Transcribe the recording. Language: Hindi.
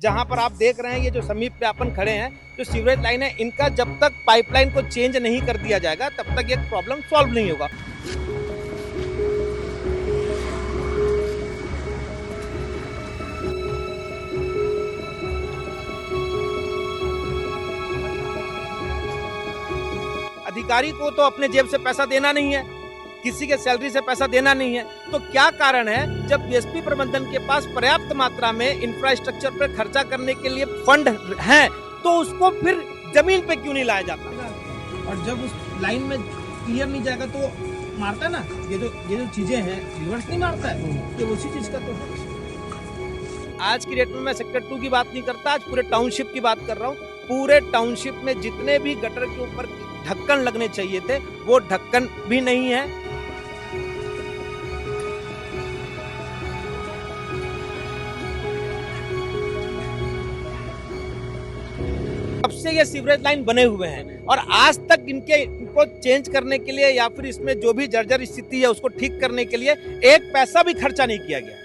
जहां पर आप देख रहे हैं ये जो समीप पे अपन खड़े हैं, जो सीवरेज लाइन है, इनका जब तक पाइपलाइन को चेंज नहीं कर दिया जाएगा तब तक ये प्रॉब्लम सॉल्व नहीं होगा। अधिकारी को तो अपने जेब से पैसा देना नहीं है, किसी के सैलरी से पैसा देना नहीं है, तो क्या कारण है जब बीएसपी प्रबंधन के पास पर्याप्त मात्रा में इंफ्रास्ट्रक्चर पर खर्चा करने के लिए फंड है तो उसको फिर जमीन पे क्यों नहीं लाया जाता? और जब उस लाइन में क्लियर नहीं जाएगा तो मारता है ना, ये जो चीजें हैं रिवर्स नहीं मारता है, ये उसी चीज का तो है। आज की डेट में मैं सेक्टर 2 की बात नहीं करता, आज पूरे टाउनशिप की बात कर रहा हूँ। पूरे टाउनशिप में जितने भी गटर के ऊपर ढक्कन लगने चाहिए थे वो ढक्कन भी नहीं है। कब से ये सीवरेज लाइन बने हुए हैं और आज तक इनको चेंज करने के लिए या फिर इसमें जो भी जर्जर स्थिति है उसको ठीक करने के लिए एक पैसा भी खर्चा नहीं किया गया।